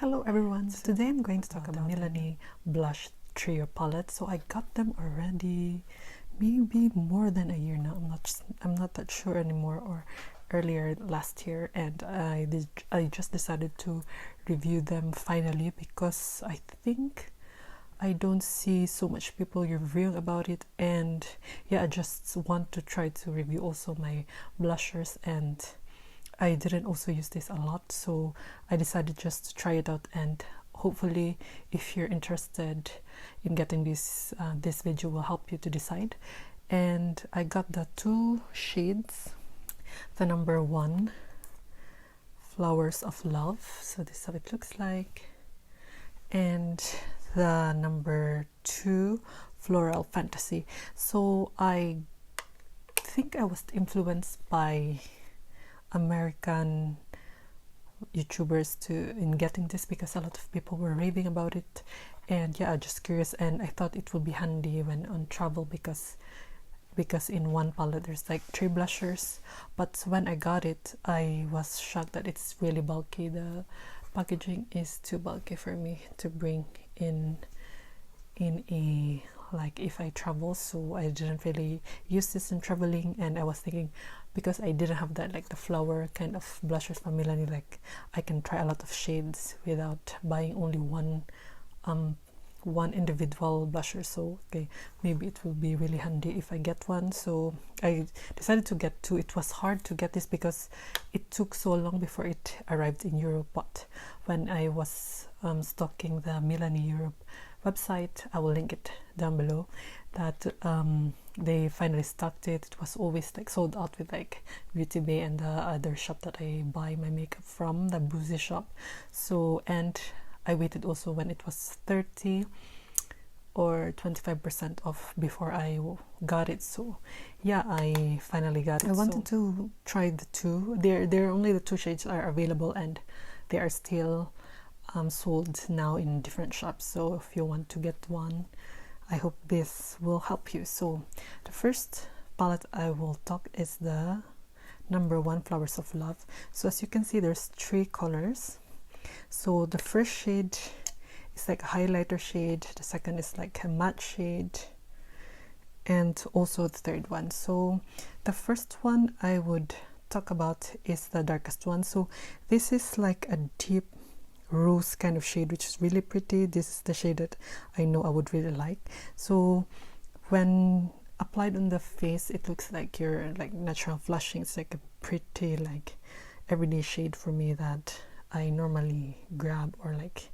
Hello everyone, so today I'm going to talk about the Milani blush trio palette. So I got them already maybe more than a year now. I'm not that sure anymore, or earlier last year, and I just decided to review them finally because I think I don't see so much people reviewing about it, and yeah, I just want to try to review also my blushers, and I didn't also use this a lot, so I decided just to try it out, and hopefully if you're interested in getting this this video will help you to decide. And I got the two shades, the number 1 Flowers of Love, so this is how it looks like, and the number 2 Floral Fantasy. So I think I was influenced by American YouTubers in getting this because a lot of people were raving about it, and yeah, I'm just curious, and I thought it would be handy when on travel because in one palette there's like 3 blushers. But when I got it, I was shocked that it's really bulky. The packaging is too bulky for me to bring in a, like, if I travel, so I didn't really use this in traveling. And I was thinking, because I didn't have that, like the flower kind of blushers from Milani, like I can try a lot of shades without buying only one individual blusher. So okay, maybe it will be really handy if I get one. So I decided to get 2. It was hard to get this because it took so long before it arrived in Europe, but when I was stalking the Milani Europe website, I will link it down below, that they finally stocked it. It was always like sold out with like Beauty Bay and the other shop that I buy my makeup from, the Boozy shop. So, and I waited also when it was 30 or 25% off before I got it. So yeah, I finally got it. I wanted to try the 2. There only the 2 shades are available, and they are still sold now in different shops. So if you want to get one, I hope this will help you. So the first palette I will talk is the number 1 Flowers of Love. So as you can see, there's 3 colors. So the first shade is like a highlighter shade, the second is like a matte shade, and also the third one. So the first one I would talk about is the darkest one. So this is like a deep rose kind of shade, which is really pretty. This is the shade that I know I would really like. So when applied on the face, it looks like you're like natural flushing. It's like a pretty, like, everyday shade for me that I normally grab, or like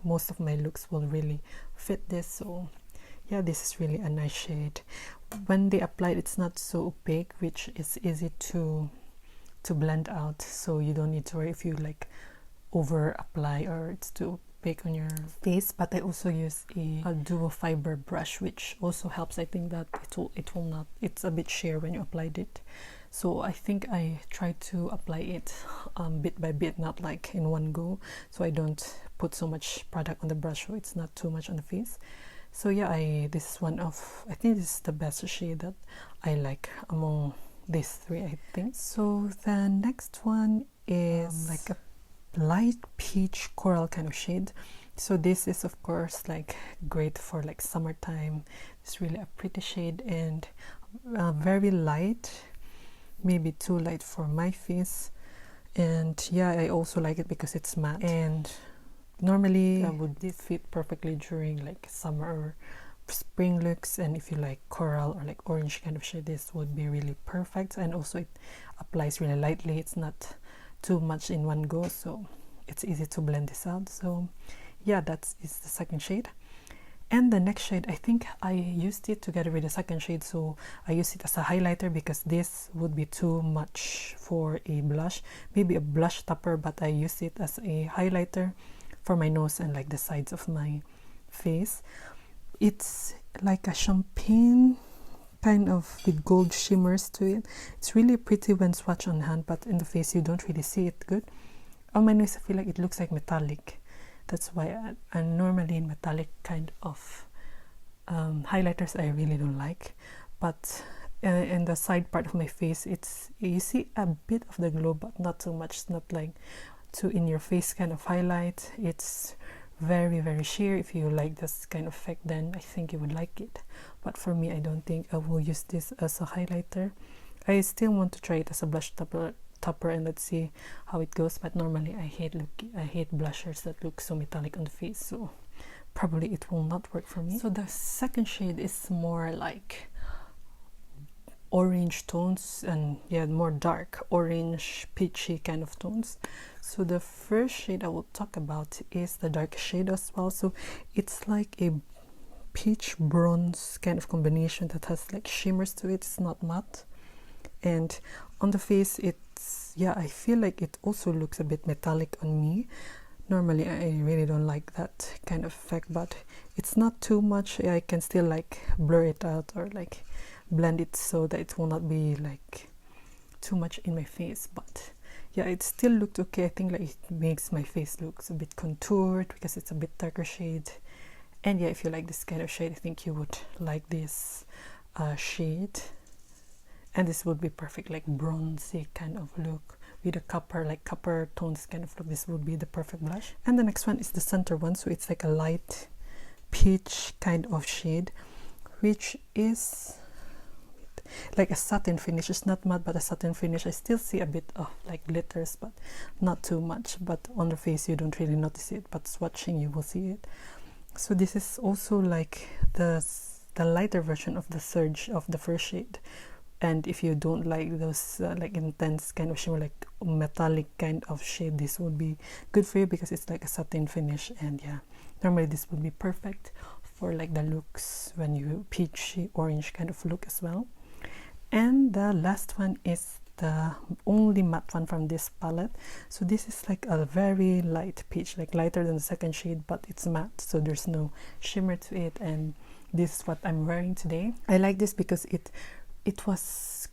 most of my looks will really fit this. So yeah, this is really a nice shade. When they applied, it's not so opaque, which is easy to blend out, so you don't need to worry if you like over apply or it's too opaque on your face. But I also use a duo fiber brush, which also helps. I think that it will not, it's a bit sheer when you applied it. So I think I try to apply it bit by bit, not like in one go, so I don't put so much product on the brush so it's not too much on the face. So yeah, this is one of, I think this is the best shade that I like among these 3, I think. So the next one is like a light peach coral kind of shade. So this is of course like great for like summertime. It's really a pretty shade, and very light, maybe too light for my face. And yeah, I also like it because it's matte, and normally would fit perfectly during like summer or spring looks. And if you like coral or like orange kind of shade, this would be really perfect. And also it applies really lightly, it's not too much in one go, so it's easy to blend this out. So yeah, that is the second shade. And the next shade, I think I used it together with the second shade, so I used it as a highlighter because this would be too much for a blush, maybe a blush topper, but I used it as a highlighter for my nose and like the sides of my face. It's like a champagne kind of with gold shimmers to it. It's really pretty when swatched on hand, but in the face you don't really see it good. On my nose I feel like it looks like metallic. That's why I normally metallic kind of highlighters I really don't like. But in the side part of my face, you see a bit of the glow, but not so much. It's not like to in your face kind of highlight. It's very, very sheer. If you like this kind of effect, then I think you would like it, but for me, I don't think I will use this as a highlighter. I still want to try it as a blush topper and let's see how it goes, but normally I hate blushers that look so metallic on the face, so probably it will not work for me. So the second shade is more like orange tones, and yeah, more dark orange peachy kind of tones. So the first shade I will talk about is the dark shade as well. So it's like a peach bronze kind of combination that has like shimmers to it. It's not matte, and on the face it's, yeah, I feel like it also looks a bit metallic on me. Normally I really don't like that kind of effect, but it's not too much. I can still like blur it out or like blend it so that it will not be like too much in my face. But yeah, it still looked okay. I think like it makes my face looks a bit contoured because it's a bit darker shade. And yeah, if you like this kind of shade, I think you would like this shade, and this would be perfect, like bronzy kind of look with a copper tones kind of look. This would be the perfect blush. And the next one is the center one, so it's like a light peach kind of shade, which is like a satin finish. It's not matte, but a satin finish. I still see a bit of like glitters, but not too much. But on the face you don't really notice it, but swatching you will see it. So this is also like the lighter version of the surge of the first shade. And if you don't like those like intense kind of shimmer, like metallic kind of shade, this would be good for you because it's like a satin finish. And yeah, normally this would be perfect for like the looks when you peachy orange kind of look as well. And the last one is the only matte one from this palette. So this is like a very light peach, like lighter than the second shade, but it's matte, so there's no shimmer to it. And this is what I'm wearing today. I like this because it was,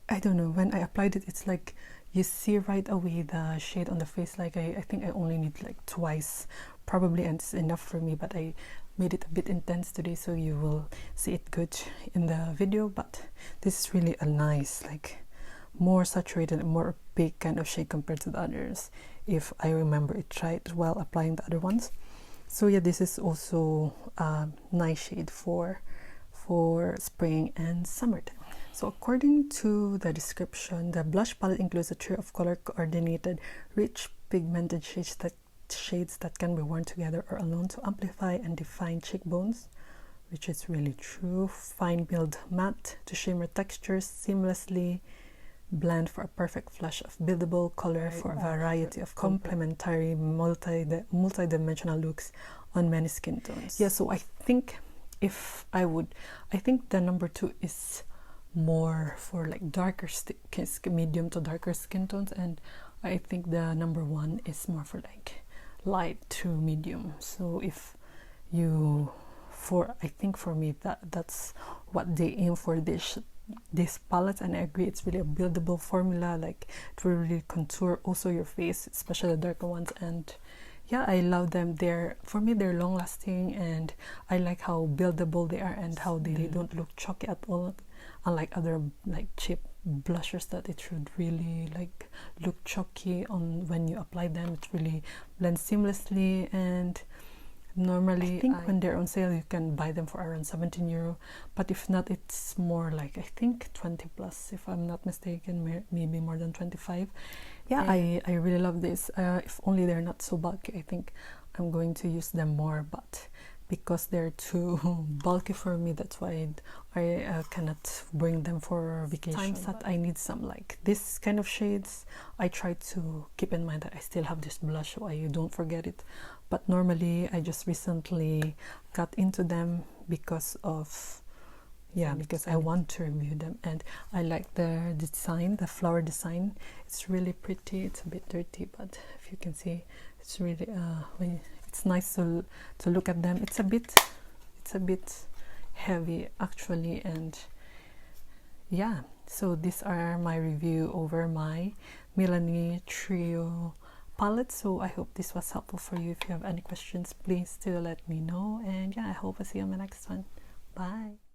I don't know, when I applied it, it's like you see right away the shade on the face. Like I think I only need like twice probably, and it's enough for me, but I made it a bit intense today, so you will see it good in the video. But this is really a nice, like more saturated, more big kind of shade compared to the others, if I remember it right while applying the other ones. So yeah, this is also a nice shade for spring and summertime. So according to the description, the blush palette includes a trio of color coordinated rich pigmented shades that can be worn together or alone to amplify and define cheekbones, which is really true. Fine milled matte to shimmer textures seamlessly blend for a perfect flush of buildable color for a variety of complementary multi-dimensional looks on many skin tones. Yeah, so I think I think the number 2 is more for like darker medium to darker skin tones, and I think the number 1 is more for like light to medium. So if you, I think for me that's what they aim for this palette, and I agree, it's really a buildable formula. Like it will really contour also your face, especially the darker ones. And yeah, I love them. For me they're long lasting, and I like how buildable they are and how they don't look chalky at all, unlike other like cheap blushers that it should really like look chalky on when you apply them. It really blends seamlessly, and normally I think when they're on sale you can buy them for around €17, but if not, it's more like I think 20 plus if I'm not mistaken, maybe more than 25. Yeah, I really love this. If only they're not so bulky, I think I'm going to use them more, but because they're too bulky for me, that's why I cannot bring them for vacation. Times that I need some like this kind of shades, I try to keep in mind that I still have this blush so I don't forget it. But normally I just recently got into them because of because I want to review them, and I like the design, the flower design. It's really pretty. It's a bit dirty, but if you can see, it's really it's nice to look at them. It's a bit heavy actually, and yeah, so these are my review over my Milani trio palette. So I hope this was helpful for you. If you have any questions, please do let me know, and yeah, I hope I see you on my next one. Bye.